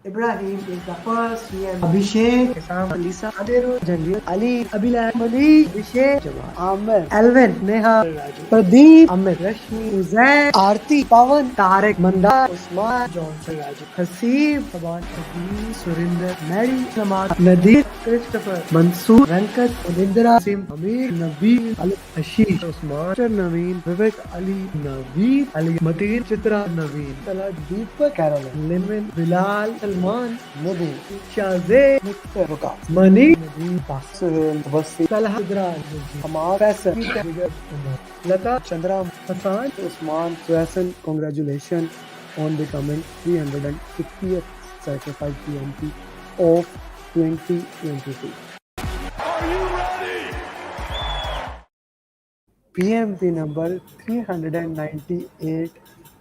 Ibrahim is the first name. Abhishek, Sam, Lisa, Adiru, Janvir, Ali, Abhilal, Mali, Abhishek, Jamal, Amer, Alvin, Neha, Raju, Pradeep, Amit, Rashmi, Suzanne, Aarti, Pawan, Tarek, Mandar, Usman, Johnson, Raju, Hasib, Saban, Azim, Surinder, Mary, Samad, Nadir, Christopher, Mansoor, Venkat, Unindra, Sim, Amir, Nabil, Ali, Ashish, Usman, Naveen, Vivek, Ali, Naveed, Ali, Mateen, Chitra, Naveen, Salah, Deepak, Caroline, Limin, Bilal, Salman, Mubin, Shazay, Mr. Rukas, Mani, Nadeem, Suhail, Wasi, Salah, Idra, Amar, Faisal, Peter, Jigar, Umar, Lata, Chandra, Hassan, Usman, Faisal, congratulations on becoming 350th certified PMP of 2022. PMP number 398,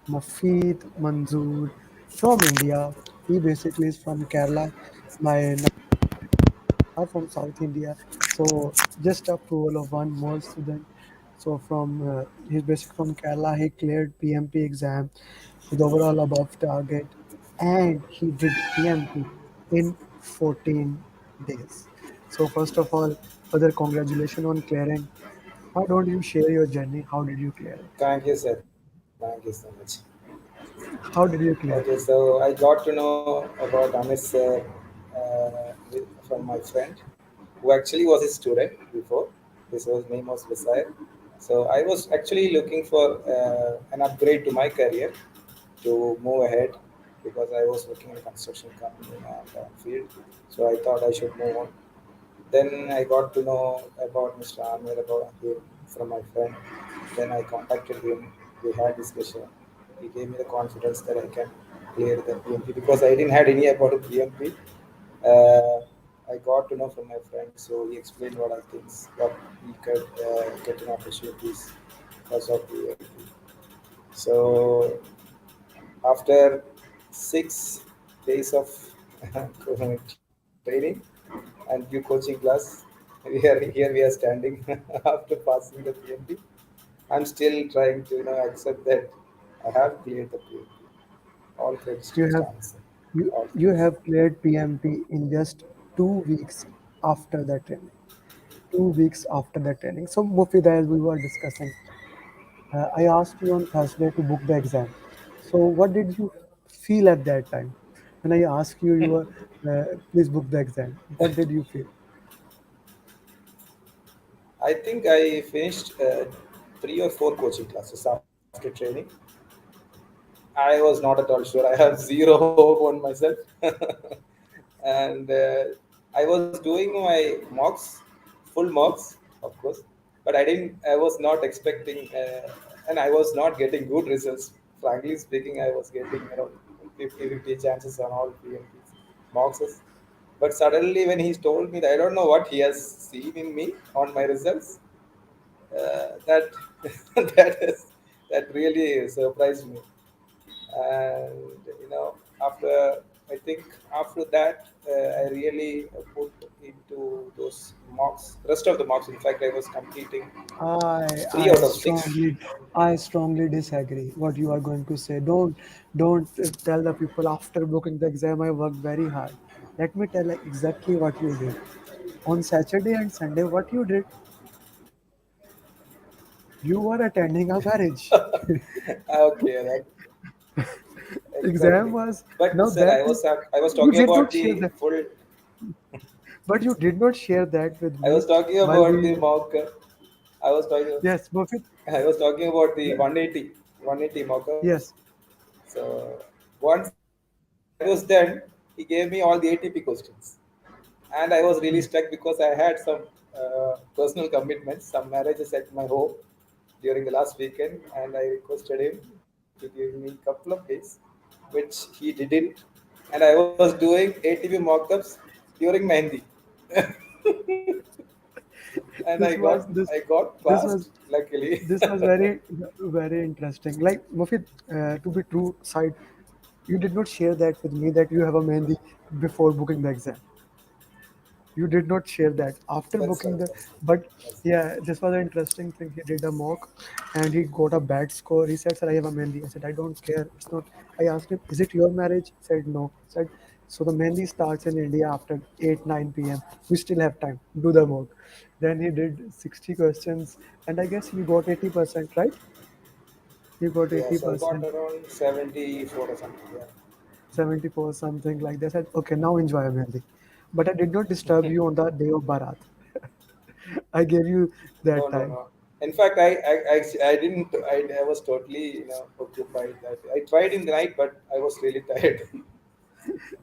Mufeedhe Manzoor from India. He basically is from Kerala. My are from South India. So just approval of one more student. So he's basically from Kerala. He cleared PMP exam with overall above target, and he did PMP in 14 days. So first of all, further congratulations on clearing. Why don't you share your journey? How did you clear it? Thank you, sir. Thank you so much. How did you clear Okay, it? so I got to know about Amer sir from my friend, who actually was a student before. His name was Visay. So I was actually looking for an upgrade to my career to move ahead because I was working in a construction company and field. So I thought I should move on. Then I got to know about Mr. Amer about him from my friend. Then I contacted him. We had discussion. He gave me the confidence that I can clear the PMP because I didn't had any about PMP. Uh, I got to know from my friend, so he explained what I think, what he could get in opportunities because of PMP. So after 6 days of training and due coaching class, we are standing after passing the PMP. I'm still trying to accept that I have cleared the PMP. All credits to You Mr. have Answer. you All you credits. have cleared PMP in just 2 weeks after the training. 2 weeks after the training. So Mufid, as we were discussing, I asked you on Thursday to book the exam. So what did you feel at that time when I asked you, you were please book the exam? What did you feel? I think I finished 3 or 4 coaching classes after training. I was not at all sure. I have zero hope on myself. And I was doing my mocks, full mocks, of course, but I was not expecting, and I was not getting good results. Frankly speaking, I was getting around 50 chances on all PMPs, mocks. But suddenly, when he told me that I don't know what he has seen in me on my results, that that is that really surprised me. And after I think after that I really put into those mocks, rest of the mocks. In fact, I was completing I three I out of six. strongly I strongly disagree what you are going to say. Don't tell the people after booking the exam I worked very hard. Let me tell exactly what you did. On Saturday and Sunday, what you did, you were attending a marriage. Okay, that Exam exactly. was But now sir, that is I was you talking did about not share the that, full. but you did not share that with I me was talking while about we the mock. I was talking. yes, Mufid. I was talking about the Yeah, 180 mock-ups. yes. So once that was done, he gave me all the ATP questions, and I was really Hmm. stuck because I had some personal commitments, some marriages at my home during the last weekend, and I requested him to give me a couple of days, which he didn't, and I was doing ATP mock-ups during Mehndi, and This was I got this passed was luckily. this was very interesting. Like Mufid, to be true side, you did not share that with me that you have a mehndi before booking the exam. You did not share that after That's booking right. the. That's right. But That's right. yeah, this was an interesting thing. He did a mock, and he got a bad score. He said, "Sir, I have a mehndi." I said, "I don't care. It's not." I asked him, "Is it your marriage?" He said, "No." I said, So the Mehndi starts in India after 8, 9 p.m. We still have time. Do the work. Then he did 60 questions, and I guess you got 80%, right? You got Yes, I got 80%, around 74 or something. Yeah. 74, something like that. I said, okay, now enjoy Mehndi. But I did not disturb you on the day of Bharat. I gave you No, that no, time. no. In fact, I didn't. I was totally, occupied. That I tried in the night, but I was really tired.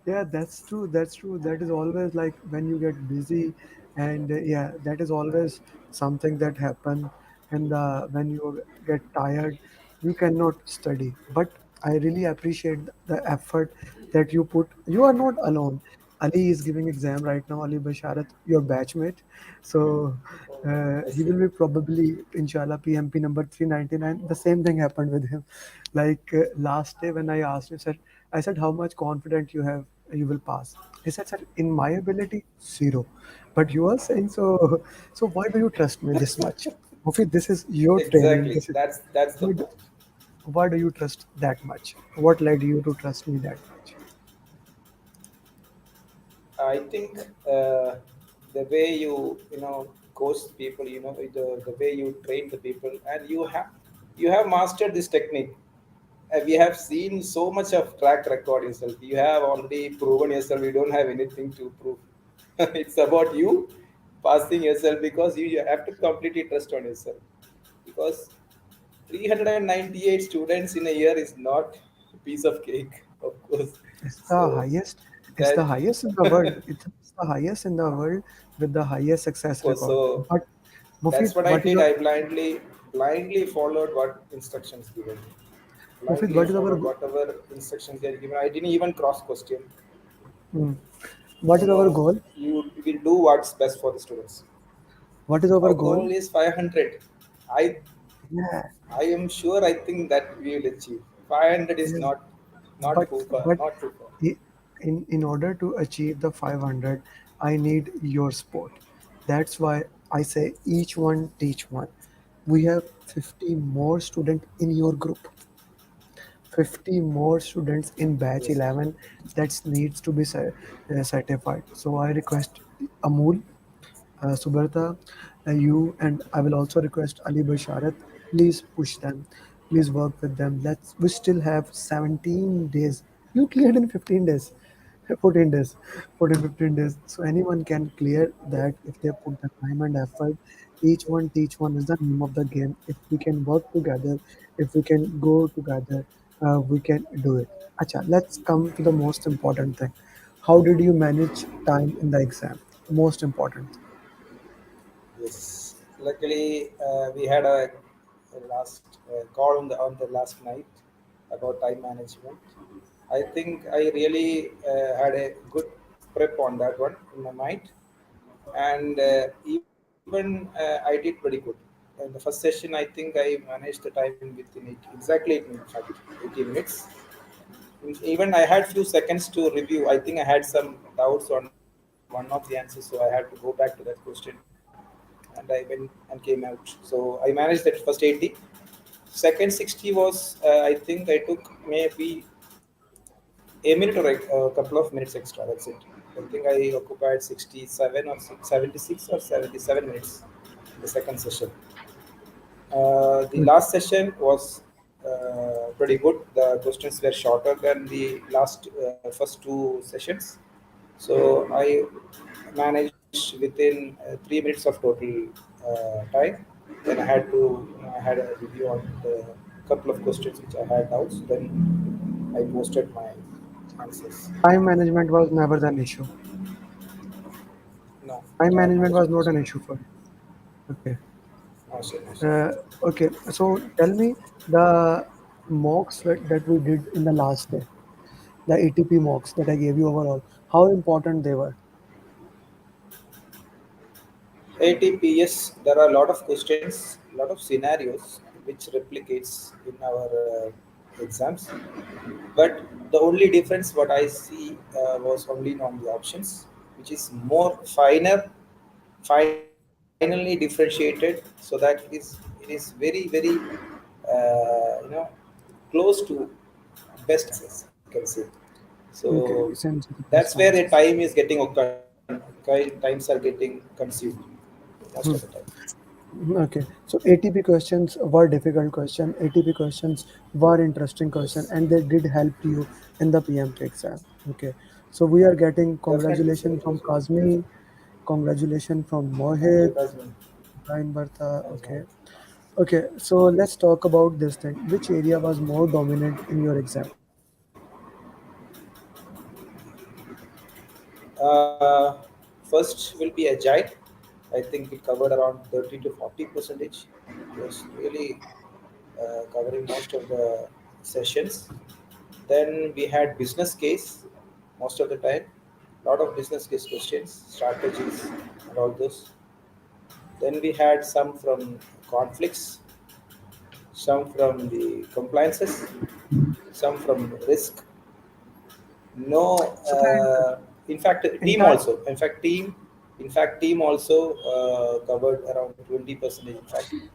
Yeah, that's true. That's true. That is always like when you get busy, and yeah, that is always something that happen. And when you get tired, you cannot study. But I really appreciate the effort that you put. You are not alone. Ali is giving exam right now. Ali Basharat, your batchmate. So Oh, I he see. will be probably, inshallah, PMP number 399. The same thing happened with him. Like last day when I asked him, I said, how much confident you have you will pass? He said, sir, in my ability, zero. But you are saying so. So why do you trust me this much? Mufid, this is your training. Exactly. This is That's the why point. why do you trust that much? What led you to trust me that much? I think the way you coach people, the way you train the people, and you have mastered this technique. We have seen so much of track record yourself. You have already proven yourself. You don't have anything to prove. It's about you passing yourself because you have to completely trust on yourself. Because 398 students in a year is not a piece of cake, of course. It's the So highest. It's the that, highest in the world. It's the highest in the world with the highest of success course. record. So But that's Mufid, what I what is did. your I blindly followed what instructions given. Mufid? Blindly What is our followed whatever instructions they are given. I didn't even cross question. hmm, what You is our know, goal? you will do what's best for the students. What is our Our goal? goal is 500. I Yeah. I am sure. I think that we will achieve. 500 is Yes. not But too far. but Not too far. i- in order to achieve the 500, I need your support. That's why I say each one teach one. We have 50 more students in your group, 50 more students in batch Yes, sir. 11 that needs to be certified. So I request Amul, Subrata, you, and I will also request Ali Basharat. Please push them. Please work with them. We still have 17 days. You cleared in 15 days, 14 days, 14, 15 days. So anyone can clear that if they put the time and effort. Each one teach one is the name of the game. If we can work together, if we can go together, we can do it. Acha, let's come to the most important thing. How did you manage time in the exam? Most important. Yes. Luckily, we had a last call on the last night about time management. I think I really had a good prep on that one in my mind, and even I did pretty good. In the first session, I think I managed the time within exactly 8 minutes. In fact, 18 minutes. Even I had few seconds to review. I think I had some doubts on one of the answers, so I had to go back to that question, and I went and came out. So I managed that first 80. Second 60 was, I think I took maybe a minute or a couple of minutes extra. That's it. I think I occupied 67 or 76 or 77 minutes in the second session. The Good. last session was pretty good. The questions were shorter than the last first two sessions. So I managed within 3 minutes of total time. Then I had a review on the couple of questions which I had doubts. Then I posted my answers. Time management was never an issue. No, Time time management was management not is an not. issue for you. Okay. No, sir, no, sir. Uh, okay. So tell me the mocks that we did in the last day, the ATP mocks that I gave you overall, how important they were. ATP, yes, there are a lot of questions, a lot of scenarios which replicates in our exams. But the only difference what I see was only on the options, which is more finally differentiated, so that it is very close to best answers, you can say. Okay, So recent that's where the circumstances. time is getting times are getting consumed most of the Hmm. time. Okay, so ATP questions were difficult question. ATP questions were interesting question, Yes, and they did help you in the PMP exam. Okay, so we are getting definitely, sir. congratulations It was from very Kazmi, congratulations from thank you, Mohit, Kazmi. Brian Bartha. Thanks, man. Okay, okay. So let's talk about this thing. Which area was more dominant in your exam? Uh, First will be agile. I think it covered around 30 to 40%. It was really covering most of the sessions. Then we had business case most of the time. A lot of business case questions, strategies, and all those. Then we had some from conflicts, some from the compliances, some from risk. No, So the in fact, team entire also. In fact, team also covered around 20%. In fact, hmm,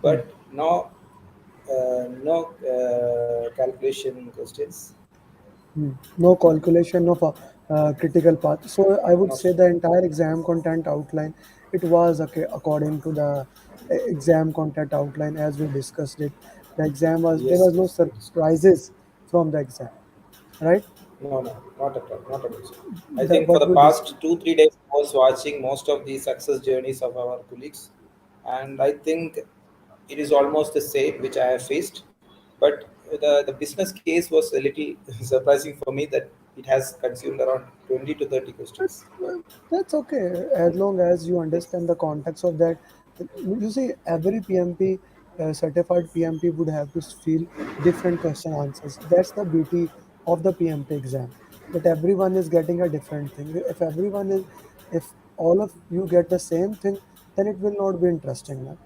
but no calculation questions. no calculation of a critical path. So I would No, say the entire exam content outline, it was okay according to the exam content outline as we discussed it. The exam was there yes, was no yes, we discussed. surprises from the exam, right? No, no, not at all, not at all. Sir. I The, think for what the we past discussed. 2 3 days, I was watching most of the success journeys of our colleagues, and I think it is almost the same which I have faced. But the business case was a little surprising for me that it has consumed around 20 to 30 questions. That's okay as long as you understand the context of that. You see, every PMP, certified PMP would have to feel different question answers. That's the beauty of the PMP exam. That everyone is getting a different thing. If all of you get the same thing, then it will not be interesting, man,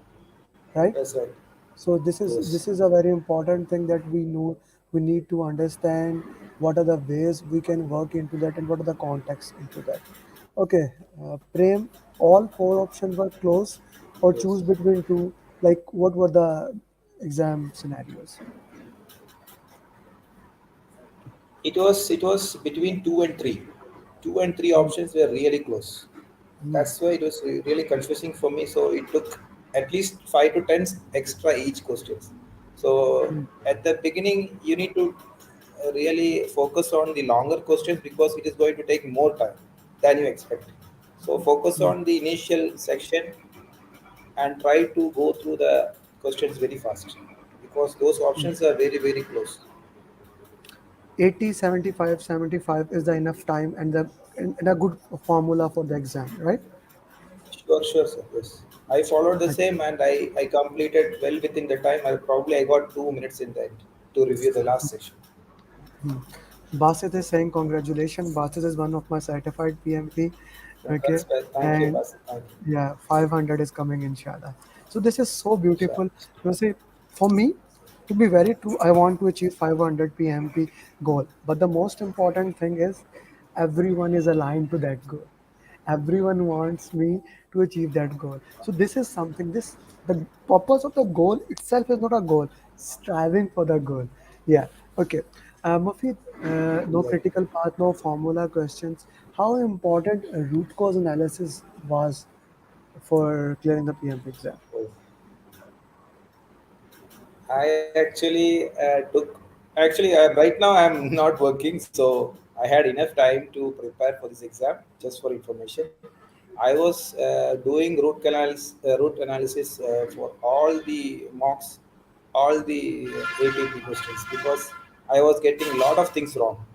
right? That's right. So this is Yes. a very important thing that we know. We need to understand what are the ways we can work into that and what are the contexts into that. Okay, Prem, all four options were close or choose Yes. between two. Like what were the exam scenarios? It was between two and three. Two and three Hmm, options were really close. hmm, That's why it was really confusing for me. So it took at least 5 to 10 extra each questions. So hmm, at the beginning, you need to really focus on the longer questions because it is going to take more time than you expect. So focus hmm, on the initial section and try to go through the questions very fast because those hmm. options are very very close. 80, 75, 75 is the enough time and a good formula for the exam, right? Sure, sure, sir. Yes, I followed the Okay. same, and I completed well within the time. I got 2 minutes in that to review the last section. Basit is saying congratulations. Basit is one of my certified PMP. Okay, Congrats, man. Thank you, and Basil. Thank you. yeah, 500 is coming inshallah. So this is so Sure. beautiful. You see, for me, to be very true, I want to achieve 500 PMP goal. But the most important thing is everyone is aligned to that goal. Everyone wants me to achieve that goal. So this is something. This the purpose of the goal itself is not a goal. Striving for the goal. Yeah. Okay. Mufid, no Exactly. critical path, no formula questions. How important root cause analysis was for clearing the PMP exam? Oh. I actually took. Actually, right now I'm not working, so I had enough time to prepare for this exam. Just for information, I was doing root analysis for all the mocks, all the ATP questions because I was getting a lot of things wrong.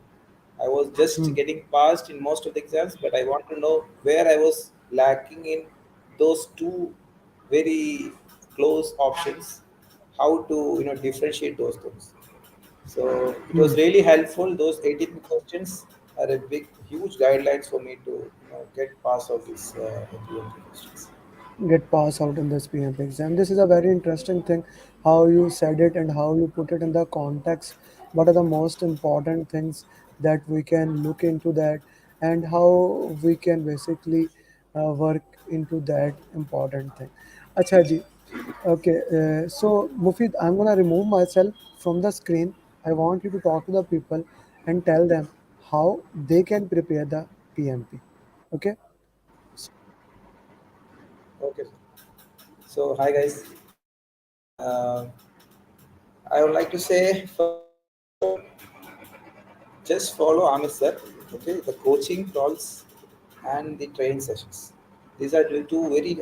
I was just Hmm. getting passed in most of the exams, but I want to know where I was lacking in those two very close options, how to differentiate those things. So it Hmm. was really helpful. Those 18 questions are a big, huge guidelines for me to get past of these 20 questions. Get pass out in this PMP exam. This is a very interesting thing, how you said it and how you put it in the context. What are the most important things that we can look into that, and how we can basically work into that important thing. Acha ji. Okay, so Mufid, I'm gonna remove myself from the screen. I want you to talk to the people and tell them. how they can prepare the PMP. Okay. Okay. So hi guys. Uh, I would like to say just follow Amer sir. Okay, the coaching calls and the training sessions. These are the two very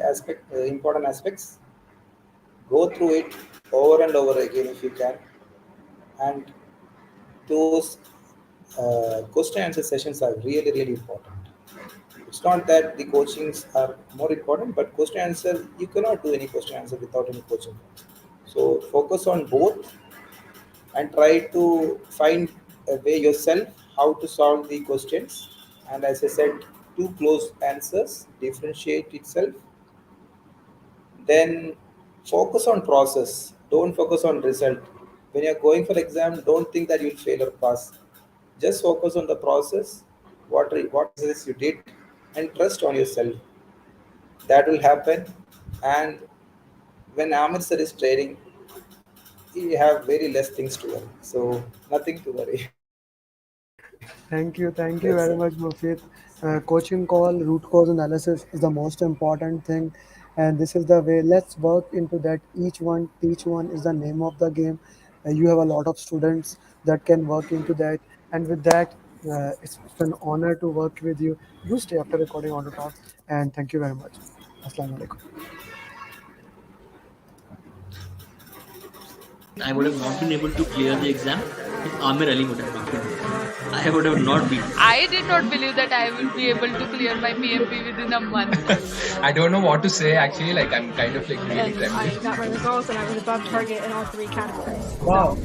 important aspects. Go through it over and over again if you can, and those question answer sessions are really important. It's not that the coachings are more important, but question answer you cannot do any question answer without any coaching. So focus on both and try to find a way yourself how to solve the questions. And as I said, two close answers differentiate itself. Then focus on process. Don't focus on result. When you're going for exam, don't think that you'll fail or pass. Just focus on the process, what is you did, and trust on yourself. That will happen. And when Amer sir is training, you have very less things to worry. So nothing to worry. Thank you That's very it. much, Mufid. Coaching call, root cause analysis is the most important thing, and this is the way. Let's work into that. Each one, teach one is the name of the game. You have a lot of students that can work into that, and with that, it's an honor to work with you. Do stay after recording auto talks, and thank you very much. Assalamu alaikum. I would have not been able to clear the exam if Amer Ali would have not been there. I would have not been. I did not believe that I would be able to clear my PMP within a month. I don't know what to say actually. Like I'm kind of like really And I trembling. got my results and I was above target in all three categories. Wow.